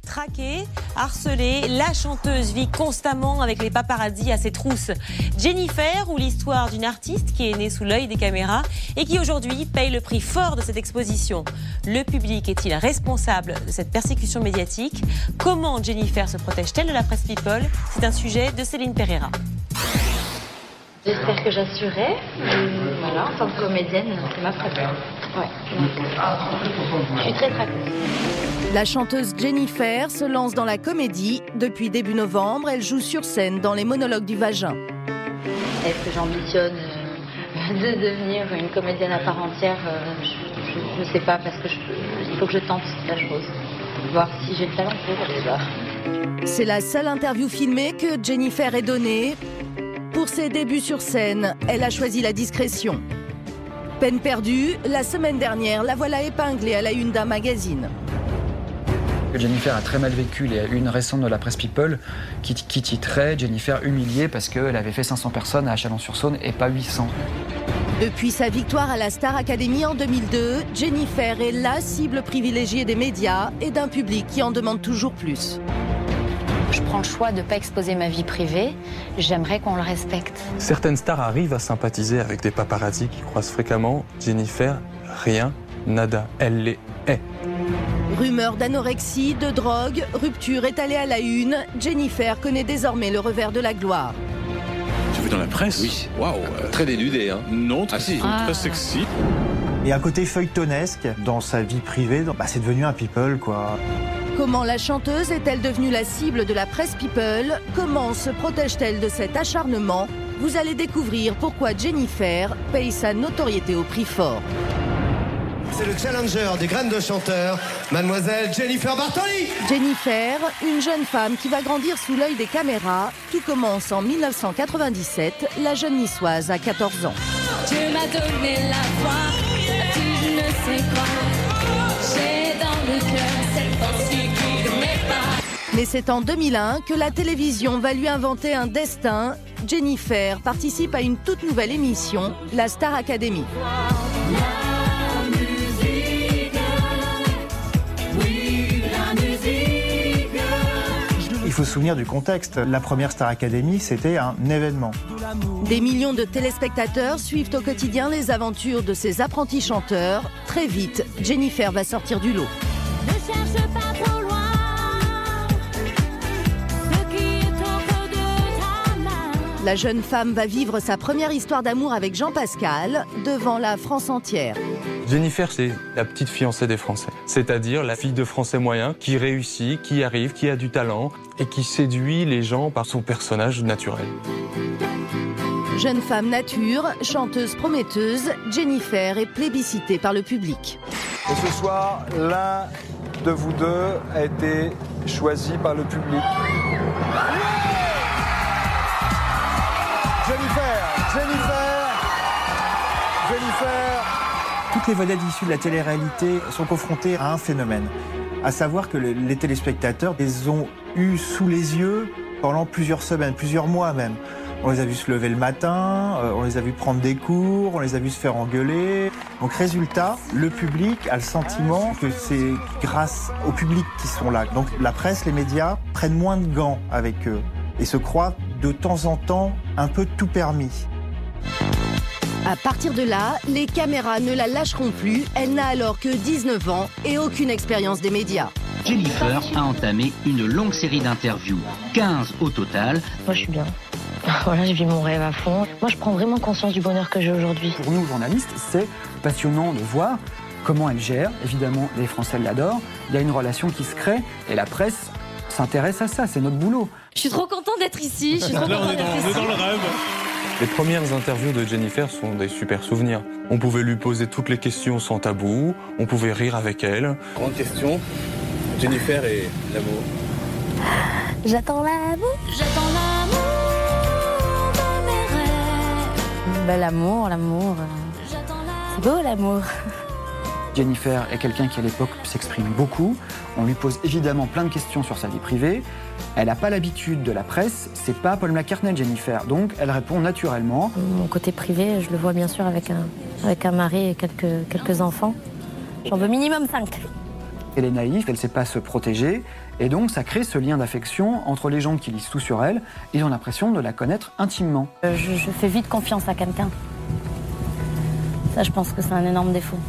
Traquée, harcelée, la chanteuse vit constamment avec les paparazzis à ses trousses. Jennifer, ou l'histoire d'une artiste qui est née sous l'œil des caméras et qui aujourd'hui paye le prix fort de cette exposition. Le public est-il responsable de cette persécution médiatique? Comment Jennifer se protège-t-elle de la presse people? C'est un sujet de Céline Pereira. J'espère que j'assurerai. Voilà, en tant que comédienne, c'est ma préférence. Ouais. Je suis très traqueuse. La chanteuse Jennifer se lance dans la comédie. Depuis début novembre, elle joue sur scène dans les monologues du vagin. Est-ce que j'ambitionne de devenir une comédienne à part entière? Je ne sais pas, parce que il faut que je tente la chose. Voir si j'ai le talent pour. C'est la seule interview filmée que Jennifer ait donnée. Pour ses débuts sur scène, elle a choisi la discrétion. Peine perdue, la semaine dernière, la voilà épinglée à la une d'un magazine. Jennifer a très mal vécu les unes récentes de la presse People qui titrait Jennifer humiliée parce qu'elle avait fait 500 personnes à Chalon-sur-Saône et pas 800. Depuis sa victoire à la Star Academy en 2002, Jennifer est la cible privilégiée des médias et d'un public qui en demande toujours plus. Je prends le choix de ne pas exposer ma vie privée. J'aimerais qu'on le respecte. Certaines stars arrivent à sympathiser avec des paparazzis qui croisent fréquemment. Jennifer, rien, nada, elle les hait. Rumeurs d'anorexie, de drogue, rupture étalée à la une, Jennifer connaît désormais le revers de la gloire. Tu veux dans la presse? Oui. Waouh, très dénudé, hein. Non, très sexy. Il y a un côté feuilletonesque dans sa vie privée. C'est devenu un people, quoi. Comment la chanteuse est-elle devenue la cible de la presse people? Comment se protège-t-elle de cet acharnement? Vous allez découvrir pourquoi Jennifer paye sa notoriété au prix fort. C'est le challenger des graines de chanteur, mademoiselle Jennifer Bartoli. Jennifer, une jeune femme qui va grandir sous l'œil des caméras. Tout commence en 1997, la jeune niçoise a 14 ans. Dieu m'a donné la foi, si je ne sais quoi. J'ai dans le cœur cette force qui guide mes pas. Mais c'est en 2001 que la télévision va lui inventer un destin. Jennifer participe à une toute nouvelle émission, la Star Academy. Il faut se souvenir du contexte. La première Star Academy, c'était un événement. Des millions de téléspectateurs suivent au quotidien les aventures de ces apprentis chanteurs. Très vite, Jennifer va sortir du lot. Ne cherche pas trop loin, ce qui est autour de ta main. La jeune femme va vivre sa première histoire d'amour avec Jean Pascal devant la France entière. Jennifer, c'est la petite fiancée des Français. C'est-à-dire la fille de Français moyen qui réussit, qui arrive, qui a du talent et qui séduit les gens par son personnage naturel. Jeune femme nature, chanteuse prometteuse, Jennifer est plébiscitée par le public. Et ce soir, l'un de vous deux a été choisi par le public. Jennifer. Toutes les vedettes issues de la télé-réalité sont confrontées à un phénomène, à savoir que les téléspectateurs les ont eus sous les yeux pendant plusieurs semaines, plusieurs mois même. On les a vus se lever le matin, on les a vus prendre des cours, on les a vus se faire engueuler. Donc résultat, le public a le sentiment que c'est grâce au public qu'ils sont là. Donc la presse, les médias prennent moins de gants avec eux et se croient de temps en temps un peu tout permis. À partir de là, les caméras ne la lâcheront plus. Elle n'a alors que 19 ans et aucune expérience des médias. Jennifer a entamé une longue série d'interviews, 15 au total. Moi, je suis bien. Voilà, je vis mon rêve à fond. Moi, je prends vraiment conscience du bonheur que j'ai aujourd'hui. Pour nous, journalistes, c'est passionnant de voir comment elle gère. Évidemment, les Français l'adorent. Il y a une relation qui se crée et la presse s'intéresse à ça. C'est notre boulot. Je suis trop contente d'être ici. Là, on est dans le rêve. Les premières interviews de Jennifer sont des super souvenirs. On pouvait lui poser toutes les questions sans tabou, on pouvait rire avec elle. Grande question, Jennifer et l'amour. J'attends l'amour. J'attends l'amour de mes rêves. L'amour. C'est beau, l'amour. Jennifer est quelqu'un qui à l'époque s'exprime beaucoup. On lui pose évidemment plein de questions sur sa vie privée. Elle n'a pas l'habitude de la presse, c'est pas Paul McCartney, Jennifer, donc elle répond naturellement. Mon côté privé, je le vois bien sûr avec un mari et quelques enfants. J'en veux minimum 5. Elle est naïve, elle ne sait pas se protéger, et donc ça crée ce lien d'affection entre les gens qui lisent tout sur elle. Ils ont l'impression de la connaître intimement. Je fais vite confiance à quelqu'un. Ça, je pense que c'est un énorme défaut.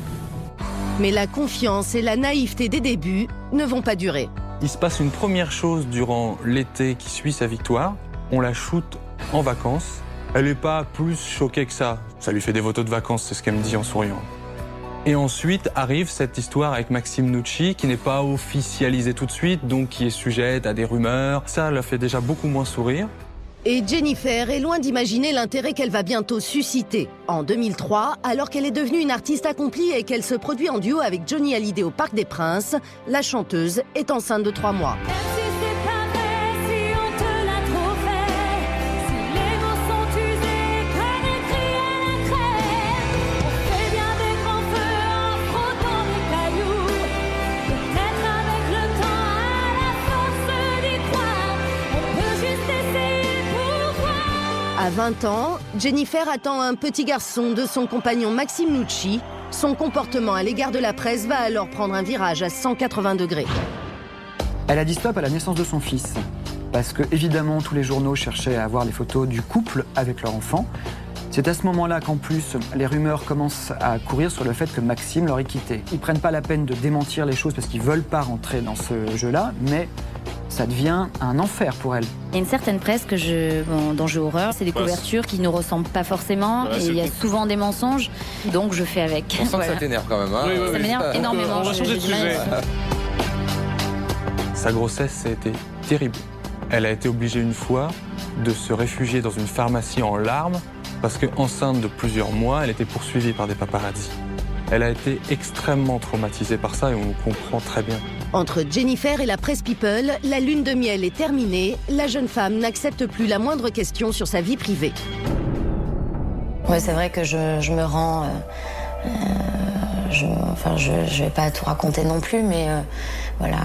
Mais la confiance et la naïveté des débuts ne vont pas durer. Il se passe une première chose durant l'été qui suit sa victoire. On la shoot en vacances. Elle n'est pas plus choquée que ça. Ça lui fait des photos de vacances, c'est ce qu'elle me dit en souriant. Et ensuite arrive cette histoire avec Maxime Nucci qui n'est pas officialisée tout de suite, donc qui est sujette à des rumeurs. Ça la fait déjà beaucoup moins sourire. Et Jennifer est loin d'imaginer l'intérêt qu'elle va bientôt susciter. En 2003, alors qu'elle est devenue une artiste accomplie et qu'elle se produit en duo avec Johnny Hallyday au Parc des Princes, la chanteuse est enceinte de 3 mois. À 20 ans, Jennifer attend un petit garçon de son compagnon Maxime Nucci. Son comportement à l'égard de la presse va alors prendre un virage à 180 degrés. Elle a dit stop à la naissance de son fils. Parce que, évidemment, tous les journaux cherchaient à avoir les photos du couple avec leur enfant. C'est à ce moment-là qu'en plus, les rumeurs commencent à courir sur le fait que Maxime l'aurait quitté. Ils ne prennent pas la peine de démentir les choses parce qu'ils ne veulent pas rentrer dans ce jeu-là, mais ça devient un enfer pour elle. Il y a une certaine presse dont j'ai horreur, c'est des couvertures qui ne nous ressemblent pas forcément, et il y a souvent des mensonges, donc je fais avec. On sent que ça t'énerve quand même. Hein. Oui, ça m'énerve énormément. On va changer de sujet. Sa grossesse, ça a été terrible. Elle a été obligée une fois de se réfugier dans une pharmacie en larmes parce qu'enceinte de plusieurs mois, elle était poursuivie par des paparazzis. Elle a été extrêmement traumatisée par ça et on le comprend très bien. Entre Jennifer et la presse People, la lune de miel est terminée. La jeune femme n'accepte plus la moindre question sur sa vie privée. Ouais, c'est vrai que je me rends... je vais pas tout raconter non plus, mais voilà...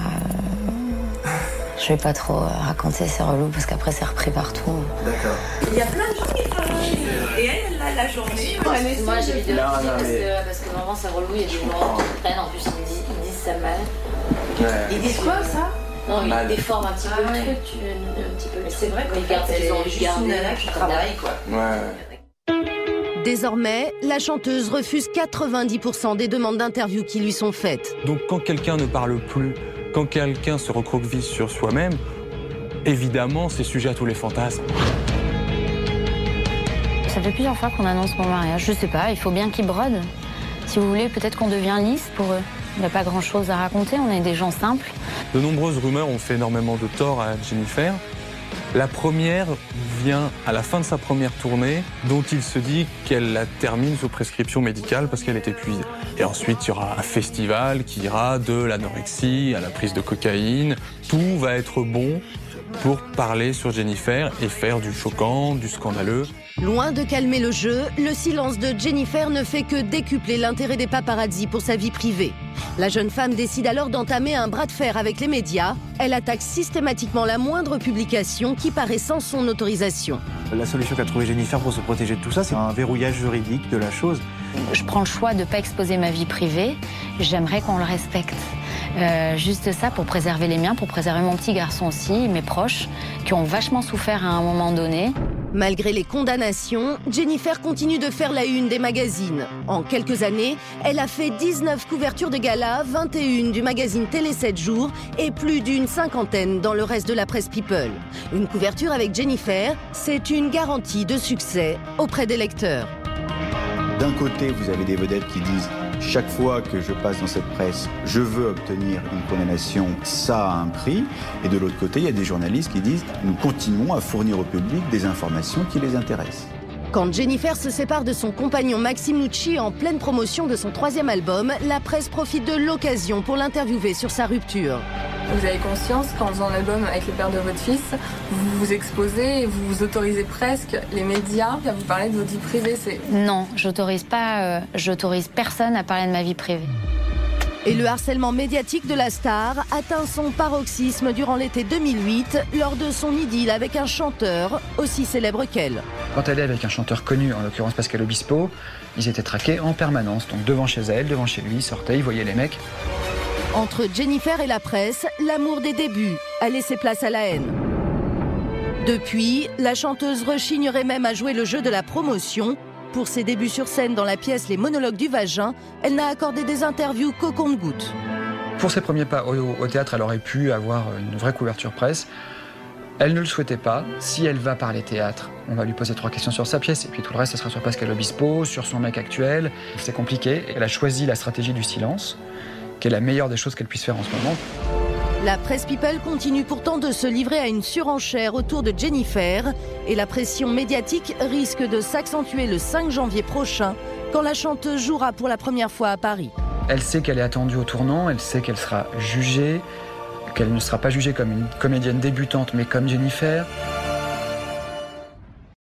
je vais pas trop raconter, c'est relou, parce qu'après c'est repris partout. D'accord. Il y a plein de gens qui travaillent. Et elle a la journée. Moi j'évite de le dire parce que vraiment c'est relou, il y a des gens qui prennent, en plus ils disent ça mal. Ouais. Ils disent quoi ça? Non, ils déforment un petit peu le truc, un petit peu. C'est vrai qu'ils ont juste une nana qui travaille quoi. Ouais. Désormais, la chanteuse refuse 90% des demandes d'interview qui lui sont faites. Donc quand quelqu'un ne parle plus, quand quelqu'un se recroqueville sur soi-même, évidemment c'est sujet à tous les fantasmes. Ça fait plusieurs fois qu'on annonce mon mariage, je sais pas, il faut bien qu'ils brodent. Si vous voulez, peut-être qu'on devient lisse pour eux. Il n'y a pas grand-chose à raconter, on est des gens simples. De nombreuses rumeurs ont fait énormément de tort à Jennifer. La première vient à la fin de sa première tournée, dont il se dit qu'elle la termine sous prescription médicale parce qu'elle est épuisée. Et ensuite, il y aura un festival qui ira de l'anorexie à la prise de cocaïne. Tout va être bon pour parler sur Jennifer et faire du choquant, du scandaleux. Loin de calmer le jeu, le silence de Jennifer ne fait que décupler l'intérêt des paparazzis pour sa vie privée. La jeune femme décide alors d'entamer un bras de fer avec les médias. Elle attaque systématiquement la moindre publication qui paraît sans son autorisation. La solution qu'a trouvée Jennifer pour se protéger de tout ça, c'est un verrouillage juridique de la chose. Je prends le choix de ne pas exposer ma vie privée. J'aimerais qu'on le respecte. Juste ça, pour préserver les miens, pour préserver mon petit garçon aussi, mes proches, qui ont vachement souffert à un moment donné. Malgré les condamnations, Jennifer continue de faire la une des magazines. En quelques années, elle a fait 19 couvertures de gala, 21 du magazine Télé 7 jours et plus d'une cinquantaine dans le reste de la presse People. Une couverture avec Jennifer, c'est une garantie de succès auprès des lecteurs. D'un côté, vous avez des vedettes qui disent « Chaque fois que je passe dans cette presse, je veux obtenir une condamnation, ça a un prix ». Et de l'autre côté, il y a des journalistes qui disent « Nous continuons à fournir au public des informations qui les intéressent ». Quand Jennifer se sépare de son compagnon Maxime Nucci en pleine promotion de son 3e album, la presse profite de l'occasion pour l'interviewer sur sa rupture. Vous avez conscience qu'en faisant l'album avec le père de votre fils, vous vous exposez et vous vous autorisez presque les médias à vous parler de votre vie privée. Non, j'autorise personne à parler de ma vie privée. Et le harcèlement médiatique de la star atteint son paroxysme durant l'été 2008 lors de son idylle avec un chanteur aussi célèbre qu'elle. Quand elle est avec un chanteur connu, en l'occurrence Pascal Obispo, ils étaient traqués en permanence. Donc devant chez elle, devant chez lui, ils sortaient, ils voyaient les mecs. Entre Jennifer et la presse, l'amour des débuts a laissé place à la haine. Depuis, la chanteuse rechignerait même à jouer le jeu de la promotion. Pour ses débuts sur scène dans la pièce Les monologues du vagin, elle n'a accordé des interviews qu'au compte-gouttes. Pour ses premiers pas au théâtre, elle aurait pu avoir une vraie couverture presse. Elle ne le souhaitait pas. Si elle va parler théâtre, on va lui poser 3 questions sur sa pièce, et puis tout le reste, ça sera sur Pascal Obispo, sur son mec actuel. C'est compliqué. Elle a choisi la stratégie du silence, qui est la meilleure des choses qu'elle puisse faire en ce moment. La presse people continue pourtant de se livrer à une surenchère autour de Jennifer, et la pression médiatique risque de s'accentuer le 5 janvier prochain, quand la chanteuse jouera pour la première fois à Paris. Elle sait qu'elle est attendue au tournant, elle sait qu'elle sera jugée, qu'elle ne sera pas jugée comme une comédienne débutante, mais comme Jennifer.